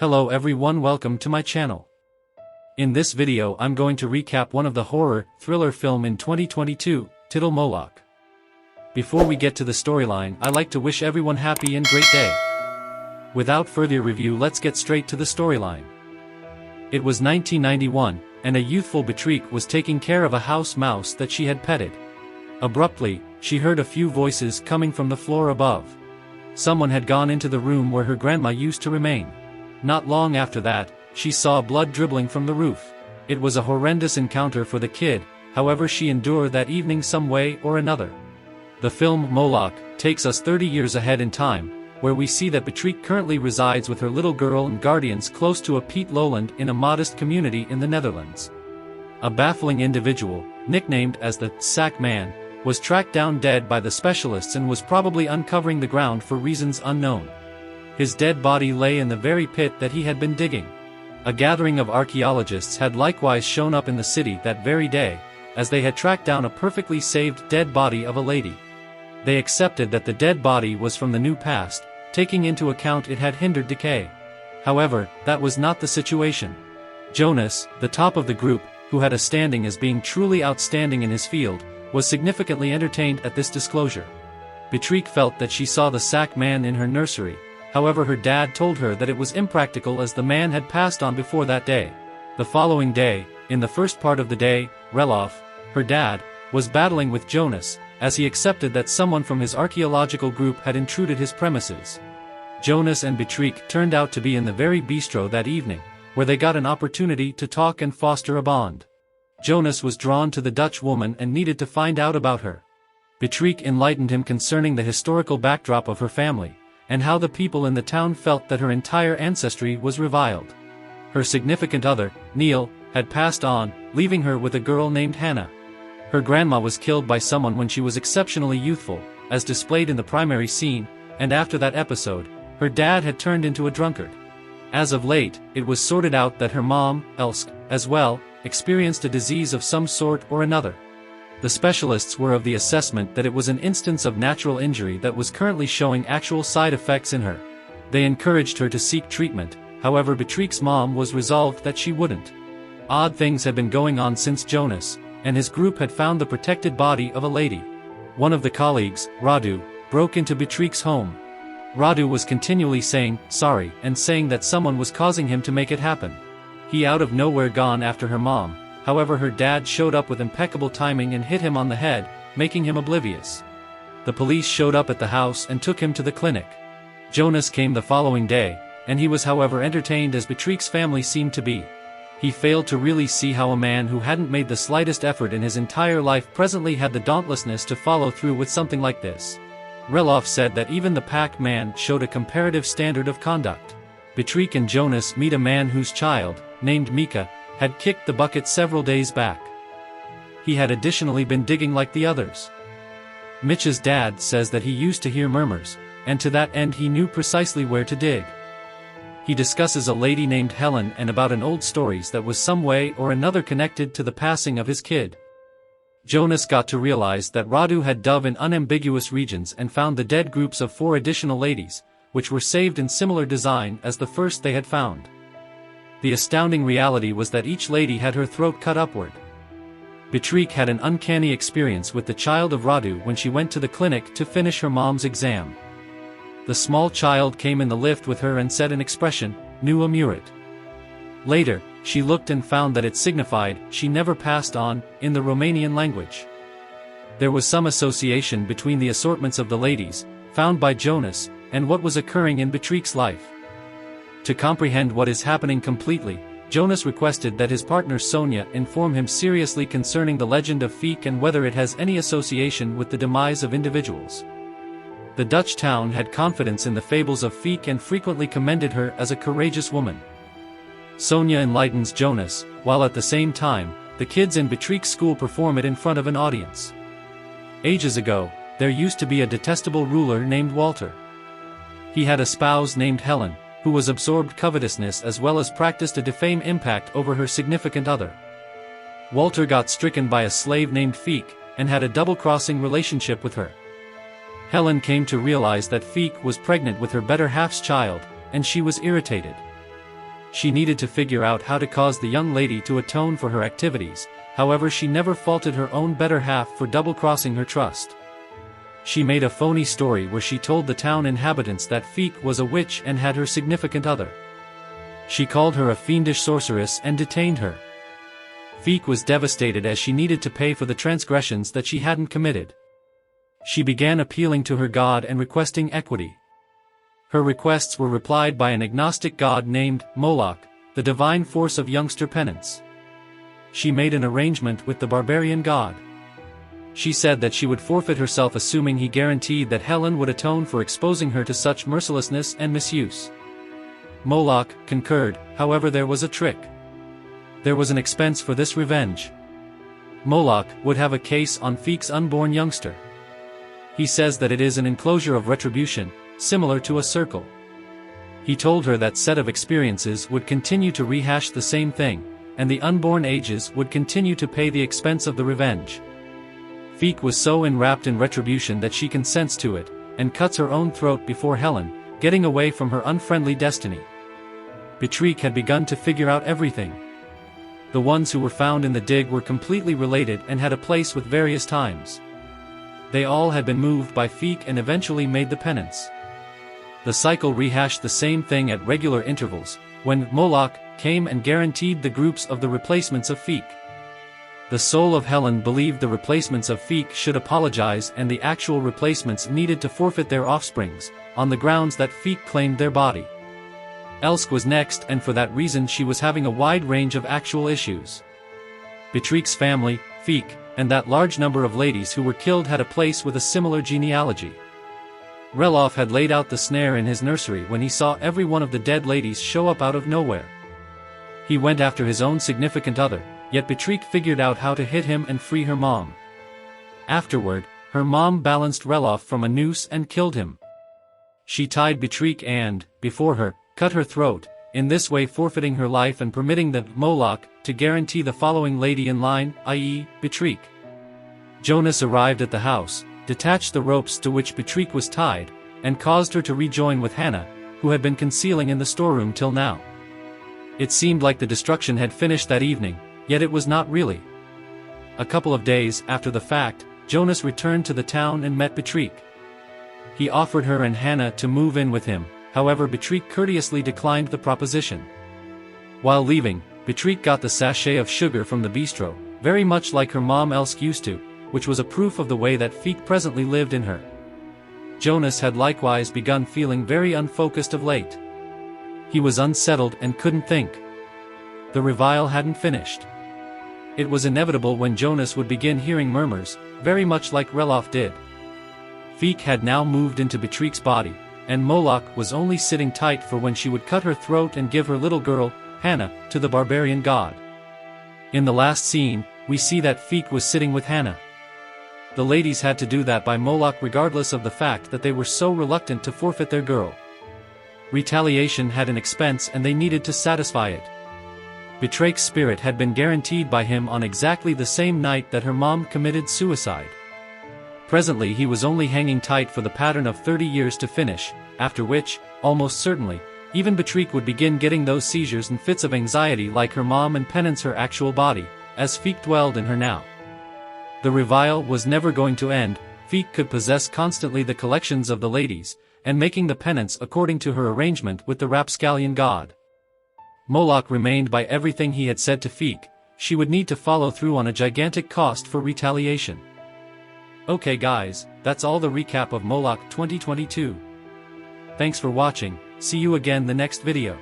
Hello everyone, welcome to my channel. In this video I'm going to recap one of the horror, thriller film in 2022, titled Moloch. Before we get to the storyline, I like to wish everyone happy and great day. Without further review, let's get straight to the storyline. It was 1991, and a youthful Betriek was taking care of a house mouse that she had petted. Abruptly, she heard a few voices coming from the floor above. Someone had gone into the room where her grandma used to remain. Not long after that, she saw blood dribbling from the roof. It was a horrendous encounter for the kid, however she endured that evening some way or another. The film Moloch takes us 30 years ahead in time, where we see that Betriek currently resides with her little girl and guardians close to a peat lowland in a modest community in the Netherlands. A baffling individual, nicknamed as the Sack Man, was tracked down dead by the specialists and was probably uncovering the ground for reasons unknown. His dead body lay in the very pit that he had been digging. A gathering of archaeologists had likewise shown up in the city that very day, as they had tracked down a perfectly saved dead body of a lady. They accepted that the dead body was from the new past, taking into account it had hindered decay. However, that was not the situation. Jonas, the top of the group, who had a standing as being truly outstanding in his field, was significantly entertained at this disclosure. Betriek felt that she saw the Sack Man in her nursery. However, her dad told her that it was impractical as the man had passed on before that day. The following day, in the first part of the day, Relof, her dad, was battling with Jonas, as he accepted that someone from his archaeological group had intruded his premises. Jonas and Betriek turned out to be in the very bistro that evening, where they got an opportunity to talk and foster a bond. Jonas was drawn to the Dutch woman and needed to find out about her. Betriek enlightened him concerning the historical backdrop of her family, and how the people in the town felt that her entire ancestry was reviled. Her significant other, Neil, had passed on, leaving her with a girl named Hannah. Her grandma was killed by someone when she was exceptionally youthful, as displayed in the primary scene, and after that episode, her dad had turned into a drunkard. As of late, it was sorted out that her mom, Elsk, as well, experienced a disease of some sort or another. The specialists were of the assessment that it was an instance of natural injury that was currently showing actual side effects in her. They encouraged her to seek treatment, however Betriek's mom was resolved that she wouldn't. Odd things had been going on since Jonas and his group had found the protected body of a lady. One of the colleagues, Radu, broke into Betriek's home. Radu was continually saying sorry and saying that someone was causing him to make it happen. He out of nowhere gone after her mom. However, her dad showed up with impeccable timing and hit him on the head, making him oblivious. The police showed up at the house and took him to the clinic. Jonas came the following day, and he was however entertained as Betriek's family seemed to be. He failed to really see how a man who hadn't made the slightest effort in his entire life presently had the dauntlessness to follow through with something like this. Relof said that even the Pack Man showed a comparative standard of conduct. Betriek and Jonas meet a man whose child, named Mika, had kicked the bucket several days back. He had additionally been digging like the others. Mitch's dad says that he used to hear murmurs, and to that end he knew precisely where to dig. He discusses a lady named Helen and about an old stories that was some way or another connected to the passing of his kid. Jonas got to realize that Radu had dug in unambiguous regions and found the dead groups of 4 additional ladies, which were saved in similar design as the first they had found. The astounding reality was that each lady had her throat cut upward. Betriek had an uncanny experience with the child of Radu when she went to the clinic to finish her mom's exam. The small child came in the lift with her and said an expression, "Nu amurit." Later, she looked and found that it signified, "she never passed on," in the Romanian language. There was some association between the assortments of the ladies, found by Jonas, and what was occurring in Betriek's life. To comprehend what is happening completely, Jonas requested that his partner Sonia inform him seriously concerning the legend of 𝐸𝐾 and whether it has any association with the demise of individuals. The Dutch town had confidence in the fables of 𝐸𝐾 and frequently commended her as a courageous woman. Sonia enlightens Jonas, while at the same time, the kids in Betriek's school perform it in front of an audience. Ages ago, there used to be a detestable ruler named Walter. He had a spouse named Helen, who was absorbed covetousness as well as practiced a defame impact over her significant other. Walter got stricken by a slave named 𝐸𝐾, and had a double-crossing relationship with her. Helen came to realize that 𝐸𝐾 was pregnant with her better half's child, and she was irritated. She needed to figure out how to cause the young lady to atone for her activities, however she never faulted her own better half for double-crossing her trust. She made a phony story where she told the town inhabitants that 𝐸𝐾𝐄 was a witch and had her significant other. She called her a fiendish sorceress and detained her. 𝐸𝐾𝐄 was devastated as she needed to pay for the transgressions that she hadn't committed. She began appealing to her god and requesting equity. Her requests were replied by an agnostic god named Moloch, the divine force of youngster penance. She made an arrangement with the barbarian god. She said that she would forfeit herself assuming he guaranteed that Helen would atone for exposing her to such mercilessness and misuse. Moloch concurred, however there was a trick. There was an expense for this revenge. Moloch would have a case on 𝐸𝐾𝐄's unborn youngster. He says that it is an enclosure of retribution, similar to a circle. He told her that set of experiences would continue to rehash the same thing, and the unborn ages would continue to pay the expense of the revenge. 𝐸𝐾𝐄 was so enwrapped in retribution that she consents to it, and cuts her own throat before Helen, getting away from her unfriendly destiny. Betriek had begun to figure out everything. The ones who were found in the dig were completely related and had a place with various times. They all had been moved by 𝐸𝐾𝐄 and eventually made the penance. The cycle rehashed the same thing at regular intervals, when Moloch came and guaranteed the groups of the replacements of 𝐸𝐾𝐄. The soul of Helen believed the replacements of 𝐸𝐾𝐄 should apologize and the actual replacements needed to forfeit their offsprings, on the grounds that 𝐸𝐾𝐄 claimed their body. 𝐁𝐄𝐄 was next, and for that reason she was having a wide range of actual issues. Betriek's family, 𝐸𝐾𝐄, and that large number of ladies who were killed had a place with a similar genealogy. Reloff had laid out the snare in his nursery when he saw every one of the dead ladies show up out of nowhere. He went after his own significant other, yet Betriek figured out how to hit him and free her mom. Afterward, her mom balanced Reloff from a noose and killed him. She tied Betriek and, before her, cut her throat, in this way forfeiting her life and permitting the Moloch to guarantee the following lady in line, i.e., Betriek. Jonas arrived at the house, detached the ropes to which Betriek was tied, and caused her to rejoin with Hannah, who had been concealing in the storeroom till now. It seemed like the destruction had finished that evening, yet it was not really. A couple of days after the fact, Jonas returned to the town and met Betriek. He offered her and Hannah to move in with him, however Betriek courteously declined the proposition. While leaving, Betriek got the sachet of sugar from the bistro, very much like her mom 𝐿𝐶 used to, which was a proof of the way that 𝐸𝐾𝐄 presently lived in her. Jonas had likewise begun feeling very unfocused of late. He was unsettled and couldn't think. The revile hadn't finished. It was inevitable when Jonas would begin hearing murmurs, very much like Reloff did. 𝐸𝐾𝐄 had now moved into Betriek's body, and Moloch was only sitting tight for when she would cut her throat and give her little girl, Hannah, to the barbarian god. In the last scene, we see that 𝐸𝐾𝐄 was sitting with Hannah. The ladies had to do that by Moloch regardless of the fact that they were so reluctant to forfeit their girl. Retaliation had an expense and they needed to satisfy it. Betriek's spirit had been guaranteed by him on exactly the same night that her mom committed suicide. Presently he was only hanging tight for the pattern of 30 years to finish, after which, almost certainly, even Betriek would begin getting those seizures and fits of anxiety like her mom and penance her actual body, as 𝐸𝐾𝐄 dwelled in her now. The revile was never going to end. 𝐸𝐾𝐄 could possess constantly the collections of the ladies, and making the penance according to her arrangement with the rapscallion god. Moloch remained by everything he had said to 𝐸𝐾𝐄, she would need to follow through on a gigantic cost for retaliation. Okay guys, that's all the recap of Moloch 2022. Thanks for watching, see you again the next video.